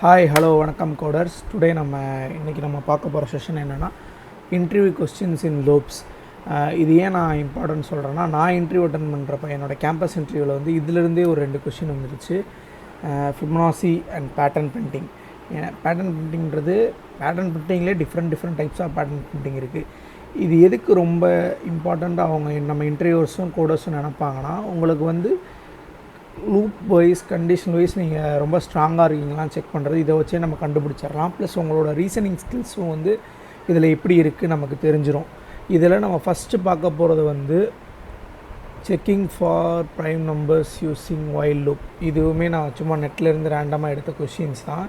Hi hello வணக்கம் coders. Today இன்றைக்கி நம்ம பார்க்க போகிற செஷன் என்னென்னா இன்டர்வியூ கொஸ்டின்ஸ் இன் லூப்ஸ். இது ஏன் நான் இம்பார்ட்டன்ட் சொல்கிறேன்னா, நான் இன்டர்வியூ அட்டன் பண்ணுறப்ப என்னோடய கேம்பஸ் இன்டர்வியூவில் வந்து இதிலிருந்தே ஒரு 2 கொஸ்டின் வந்துருச்சு. Fibonacci and pattern printing. Pattern பிரிண்டிங்லேயே different types of pattern printing இருக்குது. இது எதுக்கு ரொம்ப இம்பார்ட்டண்ட்டாக அவங்க நம்ம இன்டர்வியூவர்ஸும் கோடர்ஸும் நினப்பாங்கன்னா, உங்களுக்கு வந்து லூப் வைஸ் கண்டிஷன் வைஸ் நீங்கள் ரொம்ப ஸ்ட்ராங்காக இருக்கீங்களான்னு செக் பண்ணுறது. இதை வச்சே நம்ம கண்டுபிடிச்சிடலாம். ப்ளஸ் உங்களோட ரீசனிங் ஸ்கில்ஸும் வந்து இதில் எப்படி இருக்குது நமக்கு தெரிஞ்சிடும். இதில் நம்ம ஃபஸ்ட்டு பார்க்க போகிறது வந்து checking for prime numbers using while loop. இதுவுமே நான் சும்மா நெட்லேருந்து ரேண்டமாக எடுத்த கொஷின்ஸ் தான்.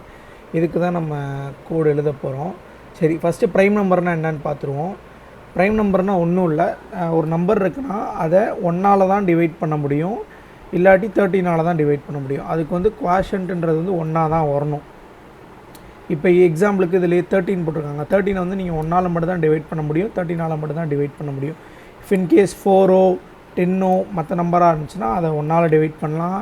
இதுக்கு தான் நம்ம கோடு எழுத போகிறோம். சரி, ஃபஸ்ட்டு ப்ரைம் நம்பர்னால் என்னென்னு பார்த்துருவோம். ப்ரைம் நம்பர்னால் ஒன்றும் இல்லை, ஒரு நம்பர் இருக்குன்னா அதை 1ஆல் தான் டிவைட் பண்ண முடியும், இல்லாட்டி 13ஆல் தான் டிவைட் பண்ண முடியும். அதுக்கு வந்து குவாஷன்ட்ன்றது வந்து 1ஆ தான் வரணும். இப்போ எக்ஸாம்பிளுக்கு இதில் 13 போட்டிருக்காங்க. 13 வந்து நீங்கள் 1ஆல் மட்டும் தான் டிவைட் பண்ண முடியும், 13ஆல் மட்டும் தான் டிவைட் பண்ண முடியும். இஃப் இன்கேஸ் 4ஓ 10ஓ மற்ற நம்பராக இருந்துச்சுன்னா அதை 1ஆல் டிவைட் பண்ணலாம்,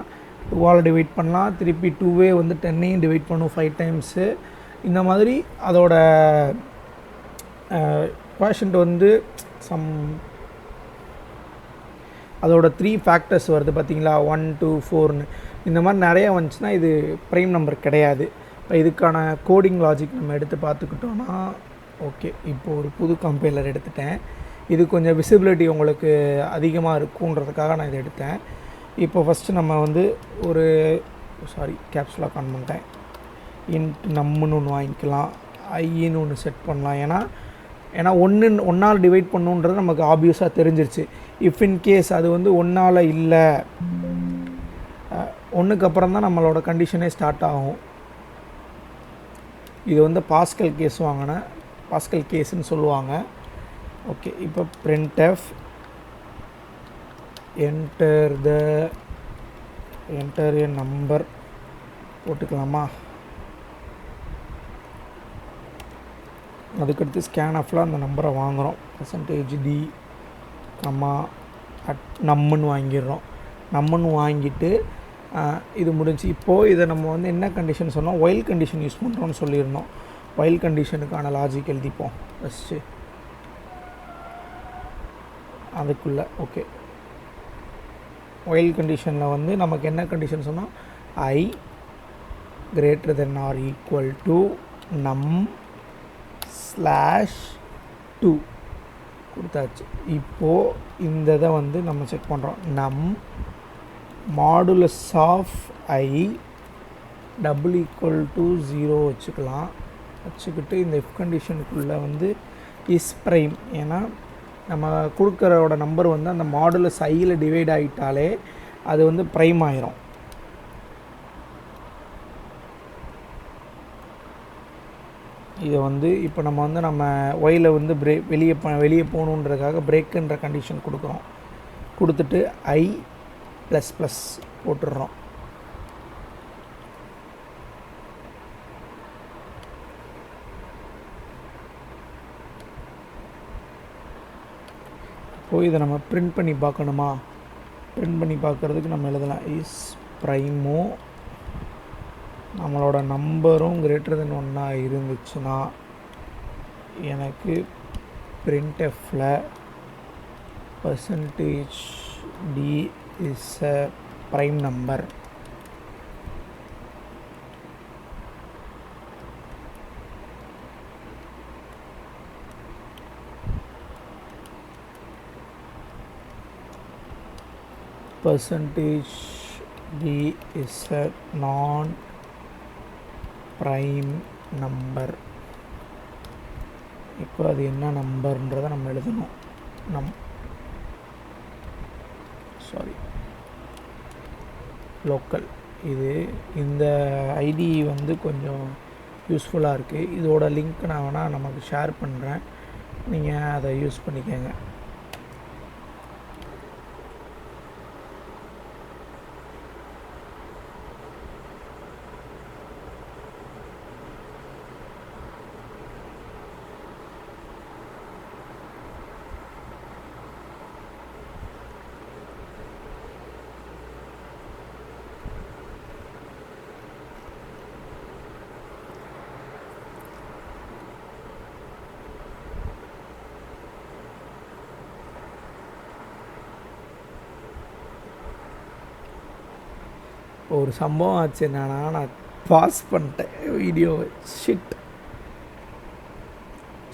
2ஆல் டிவைட் பண்ணலாம், திருப்பி 2வே வந்து 10ஐயும் டிவைட் பண்ணும் 5 டைம்ஸு. இந்த மாதிரி அதோட குவாஷன்ட் வந்து அதோட 3 ஃபேக்டர்ஸ் வருது பார்த்தீங்களா, 1 2 4ன்னு. இந்த மாதிரி நிறையா வந்துச்சுன்னா இது ப்ரைம் நம்பர் கிடையாது. இப்போ இதுக்கான கோடிங் லாஜிக் நம்ம எடுத்து பார்த்துக்கிட்டோன்னா, ஓகே, இப்போது ஒரு புது கம்பைலர் எடுத்துட்டேன். இது கொஞ்சம் விசிபிலிட்டி உங்களுக்கு அதிகமாக இருக்குன்றதுக்காக நான் இதை எடுத்தேன். இப்போ ஃபஸ்ட்டு நம்ம வந்து கேப்ஸ்லாக் ஆன் பண்ணிட்டேன். நம்முன்னு ஒன்று வாங்கிக்கலாம், ஐன்னு ஒன்று செட் பண்ணலாம். ஏன்னா 1ஆல் டிவைட் பண்ணுன்றது நமக்கு ஆப்வியஸாக தெரிஞ்சிருச்சு. இஃப் இன்கேஸ் அது வந்து 1ஆல் இல்லை, 1க்கு அப்புறம் தான் நம்மளோட கண்டிஷனே ஸ்டார்ட் ஆகும். இது வந்து பாஸ்கல் கேஸ்ன்னு சொல்லுவாங்க. ஓகே, இப்போ printf என்டர் எ நம்பர் போட்டுக்கலாமா. அதுக்கடுத்து ஸ்கேன்ஆஃபில் அந்த நம்பரை வாங்குகிறோம். %d நம்முன்னு வாங்கிடுறோம். நம்முன்னு வாங்கிட்டு இது முடிஞ்சு. இப்போது இதை நம்ம வந்து என்ன கண்டிஷன் சொன்னோம், ஒயில் கண்டிஷன் யூஸ் பண்ணுறோன்னு சொல்லியிருந்தோம். ஒயில் கண்டிஷனுக்கான லாஜிக் எழுதிப்போம் ஃபஸ்ட்டு அதுக்குள்ளே. ஓகே, ஒயில் கண்டிஷனில் வந்து நமக்கு என்ன கண்டிஷன் சொன்னோம், i > num/2 கொடுத்தாச்சு. இப்போது இந்த இதை வந்து நம்ம செக் பண்ணுறோம். num மாடுலஸ் ஆஃப் i = 0 வச்சுக்கிட்டு இந்த இஃப் கண்டிஷனுக்குள்ளே வந்து இஸ் ப்ரைம். ஏன்னா நம்ம கொடுக்குறோட நம்பர் வந்து அந்த மாடுலஸ் ஐயில் டிவைட் ஆகிட்டாலே அது வந்து ப்ரைம் ஆயிரும். இதை வந்து இப்போ நம்ம ஒயில் வந்து வெளியே போகணுன்றதுக்காக பிரேக்குன்ற கண்டிஷன் கொடுக்குறோம். கொடுத்துட்டு i ++ போட்டுடுறோம். இப்போது இதை நம்ம பிரிண்ட் பண்ணி பார்க்கணுமா. பிரிண்ட் பண்ணி பார்க்குறதுக்கு நம்ம எழுதலாம் இஸ் ப்ரைமோ, நம்மளோட நம்பரும் >1 இருந்துச்சுன்னா எனக்கு printfல %d is a prime number. %d is a non-prime number. இப்போ அது என்ன நம்பர்ன்றதை நம்ம எழுதணும். லோக்கல். இந்த ஐடி வந்து கொஞ்சம் யூஸ்ஃபுல்லாக இருக்குது. இதோட லிங்க் நான் வேணால் நமக்கு ஷேர் பண்ணுறேன், நீங்கள் அதை யூஸ் பண்ணிக்கோங்க. ஒரு சம்பவம் ஆச்சு. என்னன்னா, நான் பாஸ் பண்ணிட்டேன் வீடியோ. ஷிட்,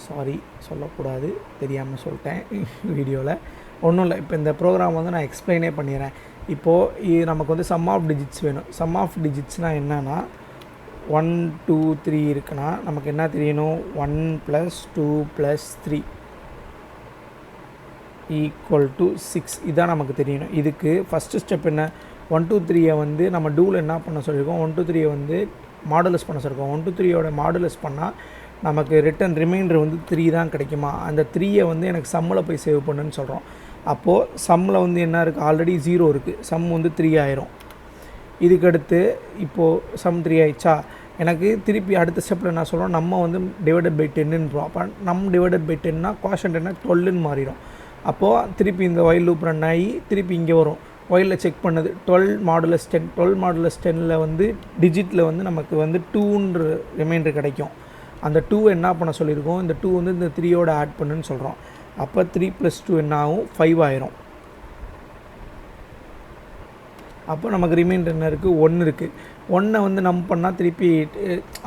சாரி, சொல்லக்கூடாது, தெரியாமல் சொல்லிட்டேன் வீடியோவில். ஒன்றும் இல்லை, இப்போ இந்த ப்ரோக்ராம் வந்து நான் எக்ஸ்பிளைனே பண்ணிடுறேன். இப்போது இது நமக்கு வந்து சம் ஆஃப் டிஜிட்ஸ் வேணும். சம் ஆஃப் டிஜிட்ஸ்னால் என்னென்னா 1 2 3 இருக்குன்னா நமக்கு என்ன தெரியணும், 1 + 2 + 3 = 6. இதுதான் நமக்கு தெரியணும். இதுக்கு ஃபஸ்ட்டு ஸ்டெப் என்ன, 1 2 3 வந்து நம்ம டூவில் என்ன பண்ண சொல்லியிருக்கோம், 1 2 3 வந்து மாடுலஸ் பண்ண சொல்லியிருக்கோம். 1 2 3 மாடுலஸ் பண்ணால் நமக்கு ரிட்டன் ரிமைண்டர் வந்து 3 தான் கிடைக்குமா. அந்த 3 வந்து எனக்கு சம்மில் போய் சேவ் பண்ணுன்னு சொல்கிறோம். அப்போது சம்மில் வந்து என்ன இருக்குது, ஆல்ரெடி 0 இருக்குது, சம் வந்து 3 ஆயிரும். இதுக்கடுத்து இப்போது சம் 3 ஆயிடுச்சா, எனக்கு திருப்பி அடுத்த ஸ்டெப்பில் என்ன சொல்கிறோம், நம்ம வந்து டிவைடட் பை 10ன்றோம். அப்போ நம் டிவைடட் பை 10னா குவாஷன்ட் என்ன 12ன்னு மாறிடும். அப்போது திருப்பி இந்த ஒயில் லூப் ரன் ஆகி திருப்பி இங்கே வரும். ஒயிலில் செக் பண்ணது 12 மாடுலஸ் 10. 12 மாடுலஸ் 10ல் வந்து டிஜிட்டில் வந்து நமக்கு வந்து 2ன்ற ரிமைண்டர் கிடைக்கும். அந்த 2 என்ன பண்ண சொல்லியிருக்கோம், இந்த 2 வந்து இந்த 3யோட ஆட் பண்ணுன்னு சொல்கிறோம். அப்போ 3 + 2 என்ன ஆகும், 5 ஆயிரும். அப்போ நமக்கு ரிமைண்டர் என்ன இருக்குது, 1 இருக்குது. 1 வந்து நம்ம பண்ணால் திருப்பி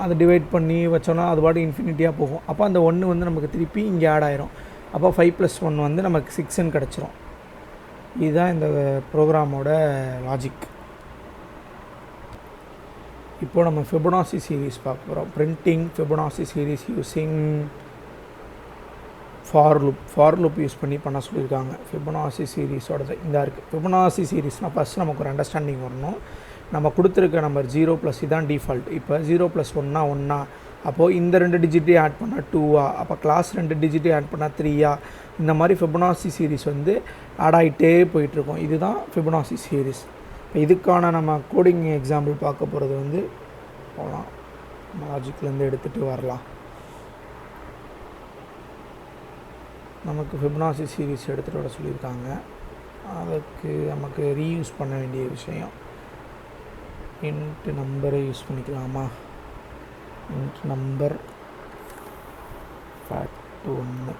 அதை டிவைட் பண்ணி வச்சோன்னா அது பாட்டு இன்ஃபினிட்டியாக போகும். அப்போ அந்த 1 வந்து நமக்கு திருப்பி இங்கே ஆட் ஆயிரும். அப்போ 5 + 1 வந்து நமக்கு 6ன்னு கிடச்சிரும். இதுதான் இந்த ப்ரோக்ராமோட லாஜிக். இப்போது நம்ம ஃபிபொனாசி சீரீஸ் பார்க்க போகிறோம். Printing Fibonacci series using for loop use பண்ணி பண்ண சொல்லியிருக்காங்க. ஃபிபொனாசி சீரீஸோட இந்த இருக்குது. ஃபிபொனாசி சீரீஸ்னால் ஃபஸ்ட் நமக்கு ஒரு அண்டர்ஸ்டாண்டிங் வரணும். நம்ம கொடுத்துருக்க நம்பர் 0 + இதான் டிஃபால்ட். இப்போ 0 + 1னா 1. அப்போது இந்த 2 டிஜிட்டையும் ஆட் பண்ணால் 2. அப்போ கிளாஸ் 2 டிஜிட்டையும் ஆட் பண்ணால் 3. இந்த மாதிரி ஃபிபொனாசி சீரீஸ் வந்து ஆட் ஆகிட்டே போயிட்டுருக்கோம். இதுதான் ஃபிபொனாசி சீரீஸ். இப்போ இதுக்கான நம்ம கோடிங் எக்ஸாம்பிள் பார்க்க போகிறது வந்து போகலாம், லாஜிக்லேருந்து எடுத்துகிட்டு வரலாம். நமக்கு ஃபிபொனாசி சீரீஸ் எடுத்துகிட்டு வர சொல்லியிருக்காங்க. அதுக்கு நமக்கு ரீயூஸ் பண்ண வேண்டிய விஷயம் இன்ட் நம்பரை யூஸ் பண்ணிக்கலாமா. Int number fact 1.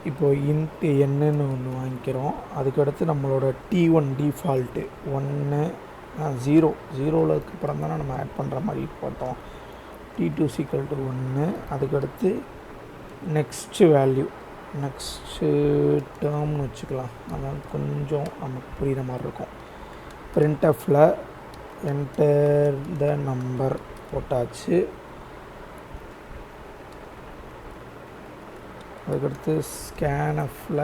இப்போது இன்ட் என்னன்னு ஒன்று வாங்கிக்கிறோம். அதுக்கடுத்து நம்மளோட T1 டிஃபால்ட்டு 1 0ல் அப்புறம் தானே நம்ம ஆட் பண்ணுற மாதிரி பார்த்தோம். T2 = 1. அதுக்கடுத்து நெக்ஸ்ட்டு வேல்யூ, நெக்ஸ்ட்டு டேர்ம்னு வச்சுக்கலாம். அதான் கொஞ்சம் நமக்கு புரிகிற மாதிரி இருக்கும். printfல என்டர் த நம்பர் போட்டாச்சு. அதுக்கடுத்து ஸ்கேன்ஃபில்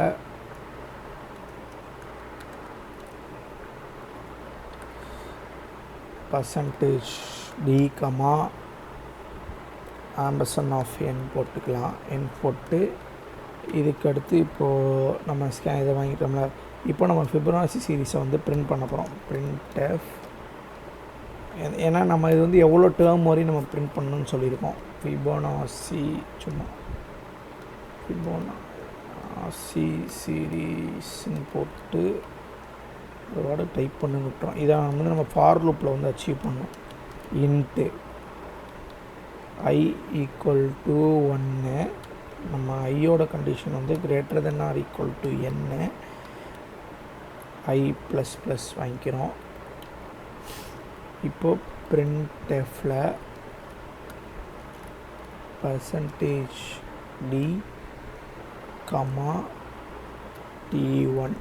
%d, %n போட்டுக்கலாம். n போட்டு இதுக்கடுத்து இப்போது நம்ம இதை வாங்கிட்டோம்ல. இப்போ நம்ம ஃபிபொனாசி சீரீஸை வந்து பிரிண்ட் பண்ண போகிறோம். printf, ஏன்னா நம்ம இது வந்து எவ்வளோ டேர்ம் வரையும் நம்ம பிரிண்ட் பண்ணணும்னு சொல்லியிருக்கோம். ஃபிபொனாசி சும்மா ஃபிபொனாசி சீரீஸ்ன்னு போட்டு அதோட டைப் பண்ணி விட்டுறோம். இதை வந்து நம்ம ஃபார் லூப்பில் வந்து அச்சீவ் பண்ணோம். Into I = 1. நம்ம ஐயோட கண்டிஷன் வந்து greater than or equal to n. I ++ வாங்கிக்கிறோம். இப்போது printfல %d, T1.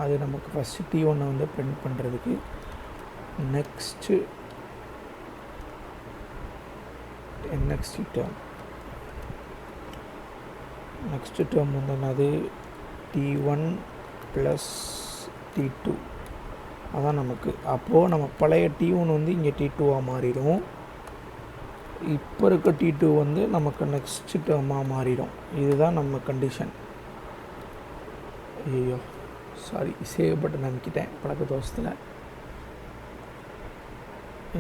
அது நமக்கு ஃபஸ்ட்டு T1 வந்து பிரிண்ட் பண்ணுறதுக்கு. நெக்ஸ்ட்டு நெக்ஸ்ட் டேர்ம் வந்து என்னது, T1 + T2. அதான் நமக்கு. அப்போது நம்ம பழைய T1 வந்து இங்கே T2வாக மாறிடும். இப்போ இருக்க T2 வந்து நமக்கு நெக்ஸ்ட் டேர்மாக மாறிடும். இதுதான் நம்ம கண்டிஷன். ஐயோ சாரி, சேவ் பட்டன் அமைக்கிட்டேன் பழக்க தோசத்தில்.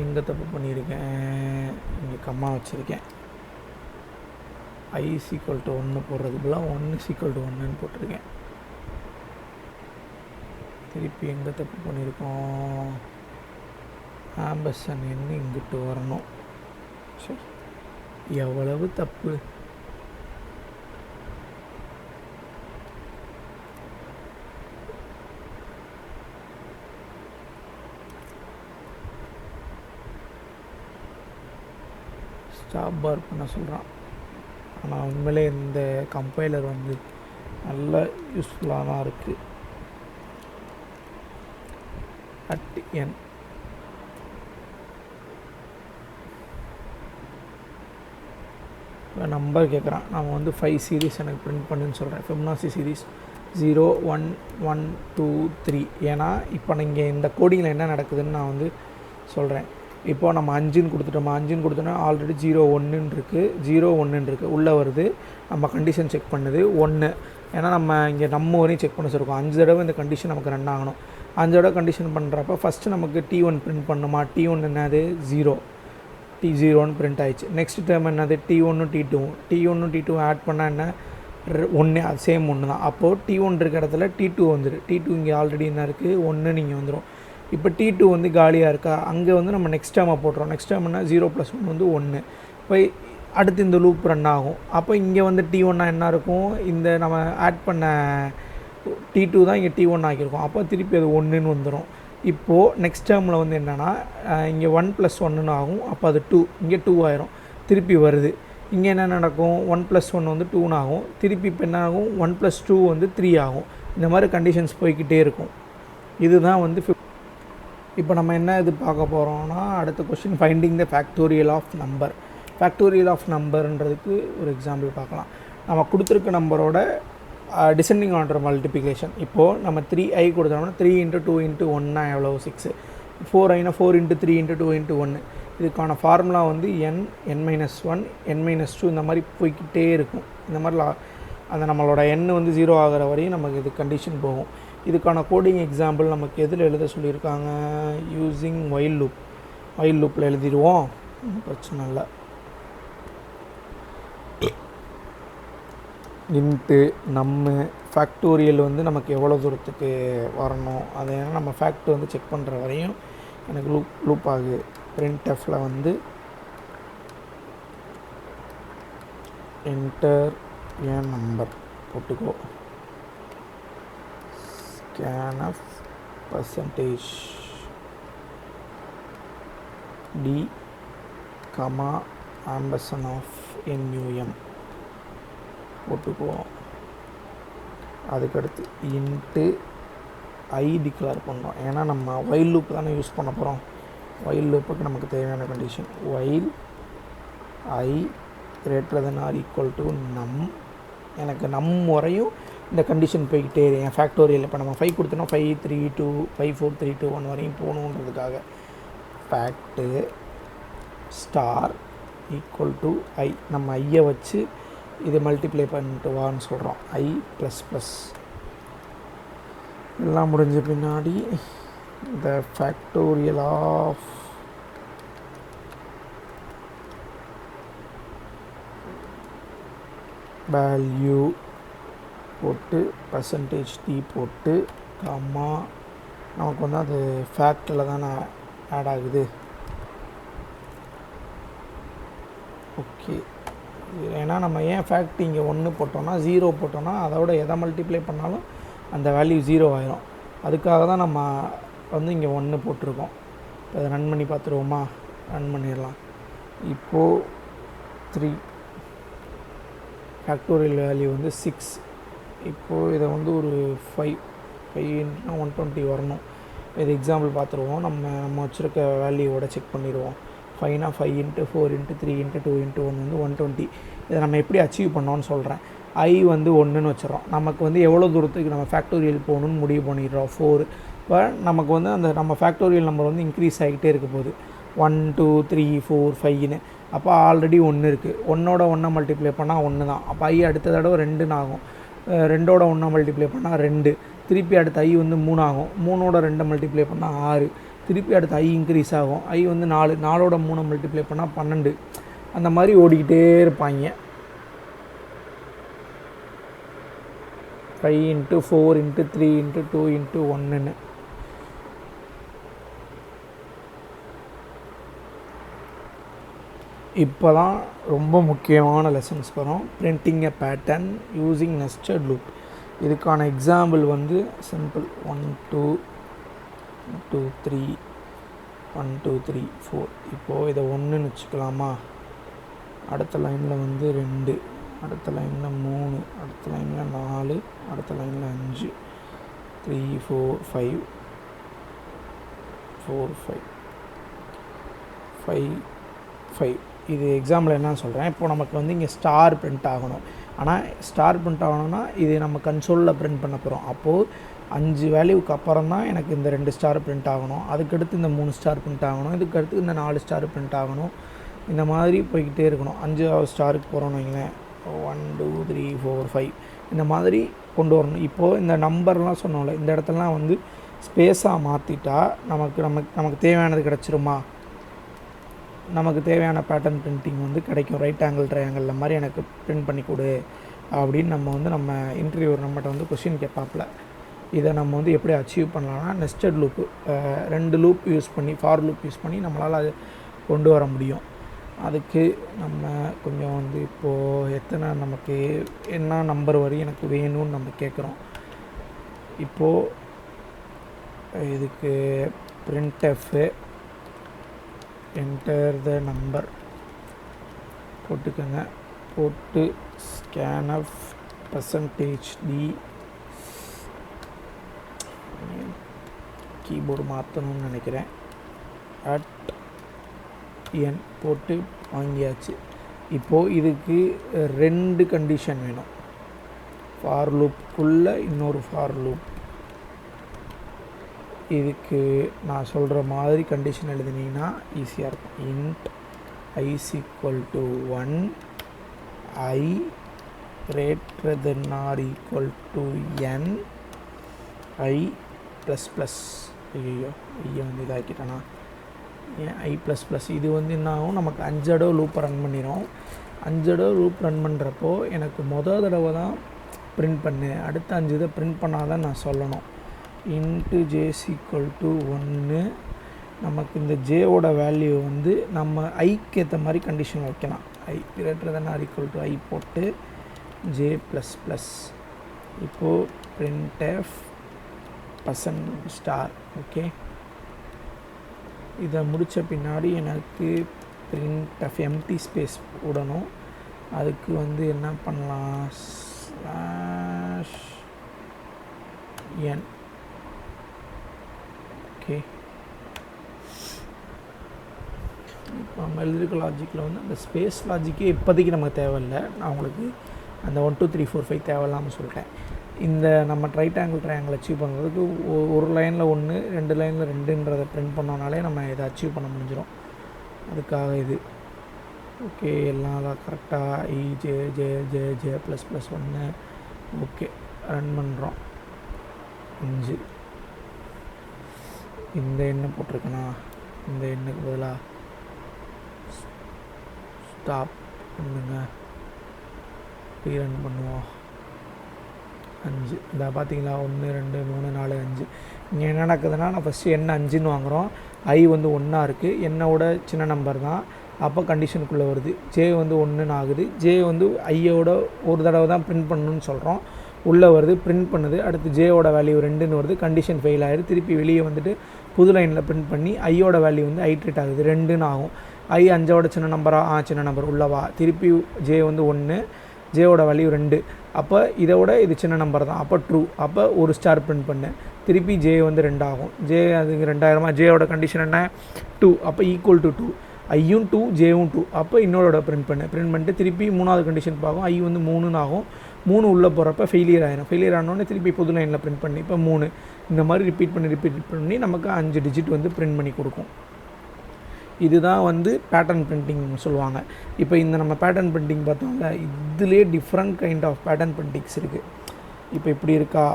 எங்கே தப்பு பண்ணியிருக்கேன், இங்கே கம்மா வச்சுருக்கேன். I = 1 போடுறதுக்குலாம் 1 = 1ன்னு போட்டிருக்கேன். திருப்பி எங்கே தப்பு பண்ணியிருக்கோம், ஆம்பர்சன் என்ன இங்கிட்டு வரணும். சரி, எவ்வளவு தப்பு. ஸ்டாப் பார் பண்ண சொல்கிறான். ஆனால் உண்மையிலே இந்த கம்பைலர் வந்து நல்ல யூஸ்ஃபுல்லாக தான் இருக்குது. @n நம்பர் கேட்குறான். நம்ம வந்து 5 சீரீஸ் எனக்கு பிரிண்ட் பண்ணுன்னு சொல்கிறேன். Fibonacci series 0 1 1 2 3. ஏன்னா இப்போ நீங்கள் இந்த கோடிங்கில் என்ன நடக்குதுன்னு நான் வந்து சொல்கிறேன். இப்போது நம்ம 5ன்னு கொடுத்துட்டோமா, 5ன்னு கொடுத்தோன்னா ஆல்ரெடி 0 1ன்னு இருக்குது, 0 1ன்னு இருக்குது, உள்ளே வருது. நம்ம கண்டிஷன் செக் பண்ணுது 1. ஏன்னா நம்ம இங்கே நம்ம வரையும் செக் பண்ண சொல்லியிருக்கோம். 5 தடவை இந்த கண்டிஷன் நமக்கு ரன் ஆகணும். 5 தடவை கண்டிஷன் பண்ணுறப்ப ஃபஸ்ட்டு நமக்கு T1 பிரிண்ட் பண்ணுமா. T1 என்னது 0, T0ன்னு பிரிண்ட் ஆயிடுச்சு. நெக்ஸ்ட் டேர்ம் என்னது T1 T2 T2 ஆட் பண்ணால் என்ன 1, அது சேம் 1 தான். அப்போது T1 இருக்க இடத்துல T2 வந்துடும். T2 இங்கே ஆல்ரெடி என்ன இருக்குது 1 நீங்கள் வந்துடும். இப்போ T2 வந்து காலியாக இருக்கா, அங்கே வந்து நம்ம நெக்ஸ்ட் டேர்மை போட்டுறோம். நெக்ஸ்ட் டேர்ம் என்ன 0 + 1 வந்து 1. இப்போ அடுத்து இந்த லூப் ரன் ஆகும். அப்போ இங்கே வந்து T1 என்ன இருக்கும், இந்த நம்ம ஆட் பண்ண T2 தான் இங்கே T1 ஆக்கியிருக்கோம். அப்போ திருப்பி அது 1ன்னு வந்துடும். இப்போது நெக்ஸ்ட் டேர்மில் வந்து என்னென்னா இங்கே 1 + 1ன்னு ஆகும். அப்போ அது 2, இங்கே 2 ஆயிரும். திருப்பி வருது. இங்கே என்ன நடக்கும் 1 + 1 வந்து 2ன்னு ஆகும். திருப்பி இப்போ என்ன ஆகும் 1 + 2 வந்து 3 ஆகும். இந்த மாதிரி கண்டிஷன்ஸ் போய்கிட்டே இருக்கும். இதுதான் வந்து இப்போ நம்ம என்ன இது பார்க்க போகிறோம்னா, அடுத்த question finding the factorial of number. Factorial of நம்பர்ன்றதுக்கு ஒரு எக்ஸாம்பிள் பார்க்கலாம். நம்ம கொடுத்துருக்க நம்பரோட டிசெண்டிங் ஆர்டர் மல்டிப்ளிகேஷன். இப்போது நம்ம 3i கொடுத்தோம்னா 3 × 2 × 1 எவ்வளோ 6, 4iனா 4 × 3 × 2 × 1. இதுக்கான ஃபார்முலா வந்து n n-1 n-2 இந்த மாதிரி போய்கிட்டே இருக்கும். இந்த மாதிரி அந்த நம்மளோட n வந்து 0 ஆகிற வரையும் நமக்கு இது கண்டிஷன் போகும். இதுக்கான கோடிங் எக்ஸாம்பிள் நமக்கு எதில் எழுத சொல்லியிருக்காங்க, யூஸிங் வைல் லூப்பில் எழுதிடுவோம், பிரச்சனை இல்லை. இன்ட்டு நம்ம ஃபேக்டோரியல் வந்து நமக்கு எவ்வளோ தூரத்துக்கு வரணும், அது ஏன்னா நம்ம ஃபேக்ட் வந்து செக் பண்ணுற வரையும் எனக்கு லூப் ஆகுது. printfல வந்து என்டர் என் நம்பர் போட்டுக்கோ, scanf % d, $num போட்டுக்குவோம். அதுக்கடுத்து இன்ட்டு ஐ டிக்ளேர் பண்ணோம். ஏன்னா நம்ம வைல் லூப் தானே யூஸ் பண்ண போகிறோம். வைல் லூப்புக்கு நமக்கு தேவையான கண்டிஷன் வைல் i ≥ num. எனக்கு நம் வரையும் இந்த கண்டிஷன் போய்கிட்டே என் ஃபேக்டோரியல். இப்போ நம்ம 5 கொடுத்தோன்னா 5 3 2 5 4 3 2 1 வரையும் போகணுன்றதுக்காக ஃபேக்ட்டு ஸ்டார் = i. நம்ம ஐயை வச்சு இது மல்டிப்ளை பண்ணிட்டு வான்னு சொல்கிறோம். i ++ எல்லாம் முடிஞ்ச பின்னாடி இந்த ஃபேக்டோரியல் ஆஃப் வேல்யூ போட்டு %d போட்டு நமக்கு வந்து அது ஃபேக்டில் தானே ஆட் ஆகுது. ஓகே, ஏன்னா நம்ம ஏன் ஃபேக்ட் இங்கே 1 போட்டோம்னா 0 போட்டோம்னா அதோட எதை மல்டிப்ளை பண்ணாலும் அந்த வேல்யூ 0 ஆயிரும். அதுக்காக தான் நம்ம வந்து இங்கே 1 போட்டிருக்கோம். இப்போ அதை ரன் பண்ணி பார்த்துருவோமா, ரன் பண்ணிடலாம். இப்போது 3 ஃபேக்டோரியல் வேல்யூ வந்து 6. இப்போது இதை வந்து ஒரு 5 × 120 வரணும். இது எக்ஸாம்பிள் பார்த்துருவோம். நம்ம வச்சுருக்க வேல்யூவோட செக் பண்ணிடுவோம். 5னா 5 × 4 × 3 × 2 × 1 வந்து 120. இதை நம்ம எப்படி அச்சீவ் பண்ணோன்னு சொல்கிறேன். i வந்து 1ன்னு வச்சிடறோம். நமக்கு வந்து எவ்வளோ தூரத்துக்கு நம்ம ஃபேக்டோரியல் போகணுன்னு முடிவு பண்ணிடுறோம் 4. இப்போ நமக்கு வந்து அந்த நம்ம ஃபேக்டோரியல் நம்பர் வந்து இன்க்ரீஸ் ஆகிட்டே இருக்க போகுது 1 2 3 4 5ன்னு. அப்போ ஆல்ரெடி 1 இருக்குது. 1ஓட 1 மல்டிப்ளை பண்ணால் 1 தான். அப்போ i அடுத்த தடவை 2ன்னு ஆகும். 2ஓட 1 மல்டிப்ளை பண்ணால் 2. திருப்பி அடுத்த i வந்து 3 ஆகும். 3ஓட 2 மல்டிப்ளை பண்ணால் 6. திருப்பி அடுத்து i இன்க்ரீஸ் ஆகும். i வந்து 4. 4ஓட 3 மல்டிப்ளை பண்ணால் 12. அந்த மாதிரி ஓடிக்கிட்டே இருப்பாங்க. 5 × 4 × 3 × 2 × 1ன்னு. இப்போ தான் ரொம்ப முக்கியமான லெசன்ஸ் வரும். பிரிண்டிங் எ பேட்டர்ன் யூஸிங் நெஸ்டட் லூப். இதுக்கான எக்ஸாம்பிள் வந்து சிம்பிள் 1 2 2 3 1 2 3 4. இப்போது இதை 1ன்னு வச்சுக்கலாமா. அடுத்த லைனில் வந்து 2, அடுத்த லைனில் 3, அடுத்த லைனில் 4, அடுத்த லைனில் 5, 3 4 5 4 5 5 5. இது எக்ஸாம்பிள் என்ன சொல்கிறேன், இப்போ நமக்கு வந்து இங்கே ஸ்டார் பிரிண்ட் ஆகணும். ஆனால் ஸ்டார் பிரிண்ட் ஆகணும்னா இது நம்ம கன்சோலில் பிரிண்ட் பண்ண போகிறோம். அப்போது 5 வேல்யூக்கு அப்புறம் தான் எனக்கு இந்த 2 ஸ்டார் பிரிண்ட் ஆகணும், அதுக்கடுத்து இந்த 3 ஸ்டார் பிரிண்ட் ஆகணும், இதுக்கடுத்து இந்த 4 ஸ்டார் பிரிண்ட் ஆகணும். இந்த மாதிரி போய்கிட்டே இருக்கணும். 5வது ஸ்டாருக்கு போகிறோன்னு வைங்களேன், 1 2 3 4 5 இந்த மாதிரி கொண்டு வரணும். இப்போது இந்த நம்பர்லாம் சொன்னோம்ல, இந்த இடத்துலலாம் வந்து ஸ்பேஸாக மாற்றிட்டா நமக்கு தேவையானது கிடச்சிருமா, நமக்கு தேவையான பேட்டர்ன் பிரிண்டிங் வந்து கிடைக்கும். ரைட் ஆங்கிள் ட்ரையாங்கிள் மாதிரி எனக்கு பிரிண்ட் பண்ணி கொடு அப்படின்னு நம்ம இன்டர்வியூவர் நம்மகிட்ட வந்து கொஷின் கேட்பாப்பில். இதை நம்ம வந்து எப்படி அச்சீவ் பண்ணலாம்னா, நெஸ்டட் லூப்பு 2 லூப் யூஸ் பண்ணி, ஃபார் லூப் யூஸ் பண்ணி நம்மளால் அது கொண்டு வர முடியும். அதுக்கு நம்ம கொஞ்சம் வந்து இப்போது எத்தனை நமக்கு என்ன நம்பர் வரி எனக்கு வேணும்னு நம்ம கேட்குறோம். இப்போது இதுக்கு printf என்டர் த நம்பர் போட்டுக்கோங்க. போட்டு scanf %d கீபோர்டு மாற்றணும்னு நினைக்கிறேன், @n போட்டு வாங்கியாச்சு. இப்போது இதுக்கு 2 கண்டிஷன் வேணும். ஃபார் லூப்புக்குள்ளே இன்னொரு ஃபார் லூப். இதுக்கு நான் சொல்கிற மாதிரி கண்டிஷன் எழுதினீங்கன்னா ஈஸியாக இருக்கும். int I = 1, I greater than or equal to n, I ++. ஐயோ வந்து இதாக்கிட்டேனா, ஏன் I++. இது வந்து என்ன ஆகும், நமக்கு 5 தடவை லூப்பை ரன் பண்ணிடும். 5 தடவை லூப் ரன் பண்ணுறப்போ எனக்கு மொதல் தடவை தான் பிரிண்ட் பண்ணு, அடுத்த 5 இதை பிரிண்ட் பண்ணாதான் நான் சொல்லணும். int j = 1. நமக்கு இந்த ஜேவோட வேல்யூ வந்து நம்ம ஐக்கு ஏற்ற மாதிரி கண்டிஷன் வைக்கலாம். I greater than or equal to I போட்டு j++. இப்போது printf %. ஓகே, இதை முடித்த பின்னாடி எனக்கு printf எம்டி ஸ்பேஸ் விடணும். அதுக்கு வந்து என்ன பண்ணலாம், /n. ஓகே, இப்போ நம்ம எழுதிருக்க லாஜிக்கில் வந்து அந்த ஸ்பேஸ் லாஜிக்கே இப்போதைக்கு நமக்கு தேவையில்லை. நான் உங்களுக்கு அந்த 1 2 3 4 5 தேவையில்லாமல் சொல்லிட்டேன். இந்த நம்ம ரைட் ஆங்கிள் ட்ரையாங்கிள் அச்சீவ் பண்ணுறதுக்கு ஒரு லைனில் 1 2 லைனில் 2ன்றதை பிரிண்ட் பண்ணோனாலே நம்ம இதை அச்சீவ் பண்ண முடிஞ்சிடும். அதுக்காக இது ஓகே, எல்லாம் தான் கரெக்டாக I j j j j ++1. Okay, run பண்ணுறோம். 5 இந்த எண்ணை போட்டிருக்கேனா, இந்த எண்ணுக்கு பதிலாக ஸ்டாப் பண்ணுங்க, ரீரன் பண்ணுவோம். 5 இந்த பார்த்தீங்களா, 1 2 3 4 5. இங்கே என்ன நடக்குதுன்னா, நான் ஃபஸ்ட்டு என்ன 5ன்னு வாங்குகிறோம், I வந்து 1 இருக்குது, என்னோட சின்ன நம்பர் தான், அப்போ கண்டிஷனுக்குள்ளே வருது. ஜே வந்து 1ன்னு ஆகுது, ஜே வந்து ஐயோட ஒரு தடவை தான் பிரிண்ட் பண்ணணும்னு சொல்கிறோம், உள்ளே வருது, பிரிண்ட் பண்ணுது. அடுத்து ஜேவோட வேல்யூ 2ன்னு வருது, கண்டிஷன் ஃபெயில் ஆகிடுது. திருப்பி வெளியே வந்துட்டு புது லைனில் பிரிண்ட் பண்ணி ஐயோட வேல்யூ வந்து ஐட்ரேட் ஆகுது, 2ன்னு ஆகும். I 5ஓட சின்ன நம்பராக சின்ன நம்பர் உள்ளவா, திருப்பி ஜே வந்து 1, ஜேவோட வேல்யூ 2, அப்போ இதோட இது சின்ன நம்பர் தான், அப்போ ட்ரூ. அப்போ ஒரு ஸ்டார் பிரிண்ட் பண்ணு, திருப்பி ஜே வந்து 2 ஆகும். ஜே அதுக்கு 2000, ஜேவோட கண்டிஷன் என்ன 2, அப்போ ஈக்குவல் டு 2. ஐயும் 2 ஜேவும் 2, அப்போ இன்னோட பிரிண்ட் பண்ணிட்டு திருப்பி 3வது கண்டிஷன் பார்க்கும். ஐ வந்து 3ன்னு ஆகும், 3 உள்ளே போகிறப்ப ஃபெயிலியர் ஆகிடும். ஃபெயிலியர் ஆனோடனே திருப்பி புது லைனில் பிரிண்ட் பண்ணி இப்போ 3. இந்த மாதிரி ரிப்பீட் பண்ணி நமக்கு 5 டிஜிட் வந்து பிரிண்ட் பண்ணி கொடுக்கும். இதுதான் வந்து பேட்டர்ன் பிரிண்டிங் சொல்லுவாங்க. இப்போ இந்த நம்ம பேட்டர்ன் பிரிண்டிங் பார்த்தோம்ல, இதுலேயே different kind of pattern printings இருக்குது. இப்போ இப்படி இருக்கா,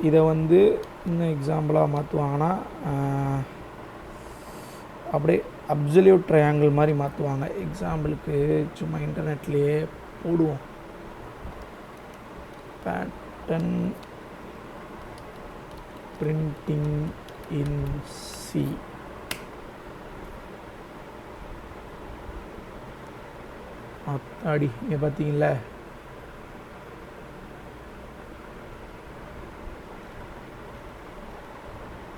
இதை வந்து இன்னும் எக்ஸாம்பிளாக மாற்றுவாங்கன்னா அப்படியே அப்சல்யூட் ட்ரையாங்கிள் மாதிரி மாற்றுவாங்க. எக்ஸாம்பிளுக்கு சும்மா இன்டர்நெட்லேயே போடுவோம், பேட்டர்ன் பிரிண்டிங் இன் சி. அடி இங்கே பார்த்தீங்களா,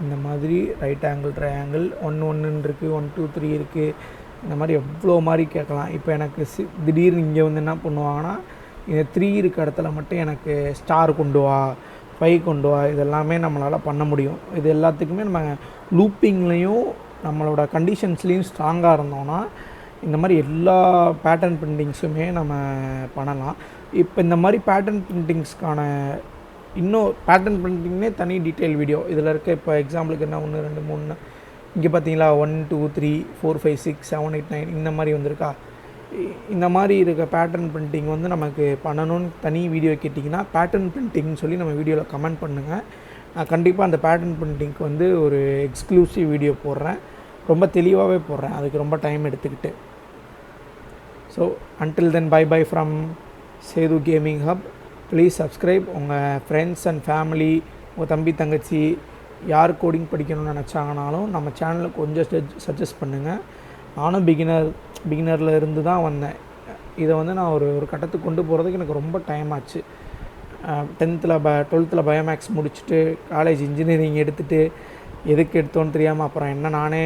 இந்த மாதிரி ரைட் ஆங்கிள் ட்ரையாங்கிள் 1 1 இருக்குது, 1 2 3 இருக்குது, இந்த மாதிரி எவ்வளோ மாதிரி கேட்கலாம். இப்போ எனக்கு திடீர்னு இங்கே வந்து என்ன பண்ணுவாங்கன்னா, இந்த 3 இருக்க இடத்துல மட்டும் எனக்கு ஸ்டார் கொண்டு வா, 5 கொண்டு வா, இதெல்லாமே நம்மளால் பண்ண முடியும். இது எல்லாத்துக்குமே நம்ம லூப்பிங்லேயும் நம்மளோட கண்டிஷன்ஸ்லேயும் ஸ்ட்ராங்காக இருந்தோம்னா இந்த மாதிரி எல்லா பேட்டர்ன் பிரிண்டிங்ஸுமே நம்ம பண்ணலாம். இப்போ இந்த மாதிரி பேட்டர்ன் பிரிண்டிங்ஸ்க்கான இன்னும் பேட்டர்ன் பிரிண்டிங்னே தனி டீட்டெயில் வீடியோ இதில் இருக்க. இப்போ எக்ஸாம்பிளுக்கு என்ன 1 2 3 இங்கே பார்த்தீங்களா 1 2 3 4 5 6 7 8 9 இந்த மாதிரி வந்திருக்கா. இந்த மாதிரி இருக்க பேட்டர்ன் பிரிண்டிங் வந்து நமக்கு பண்ணணும்னு தனி வீடியோ கேட்டிங்கன்னா பேட்டர்ன் பிரிண்டிங்னு சொல்லி நம்ம வீடியோவில் கமெண்ட் பண்ணுங்கள். நான் கண்டிப்பாக அந்த பேட்டர்ன் பிரிண்டிங்க்கு வந்து ஒரு எக்ஸ்க்ளூசிவ் வீடியோ போடுறேன். ரொம்ப தெளிவாகவே போடுறேன், அதுக்கு ரொம்ப டைம் எடுத்துக்கிட்டு. So until then bye bye from Sethu gaming hub. Please subscribe. உங்கள் ஃப்ரெண்ட்ஸ் அண்ட் ஃபேமிலி, உங்கள் தம்பி தங்கச்சி யார் கோடிங் படிக்கணும்னு நினச்சாங்கனாலும் நம்ம சேனலுக்கு கொஞ்சம் சஜஸ்ட் பண்ணுங்கள். நானும் பிகினரில் இருந்து தான் வந்தேன். இதை வந்து நான் ஒரு கட்டத்துக்கு கொண்டு போகிறதுக்கு எனக்கு ரொம்ப டைம் ஆச்சு. 12th பயோமேக்ஸ் முடிச்சுட்டு காலேஜ் இன்ஜினியரிங் எடுத்துகிட்டு எதுக்கு எடுத்தோன்னு தெரியாமல் அப்புறம் என்ன நானே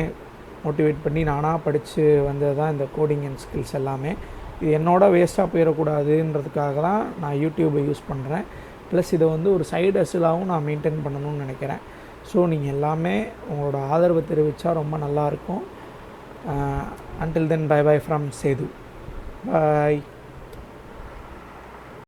மோட்டிவேட் பண்ணி நானாக படித்து வந்தது தான் இந்த கோடிங் அண்ட் ஸ்கில்ஸ் எல்லாமே. இது என்னோட வேஸ்ட்டாக போயிடக்கூடாதுன்றதுக்காக தான் நான் யூடியூப்பை யூஸ் பண்ணுறேன். ப்ளஸ் இதை வந்து ஒரு சைடு ஹஸ்லாகவும் நான் மெயின்டைன் பண்ணணும்னு நினைக்கிறேன். ஸோ நீங்கள் எல்லாமே உங்களோட ஆதரவு தெரிவித்தா ரொம்ப நல்லாயிருக்கும். Until then bye bye from Sedu. Bye.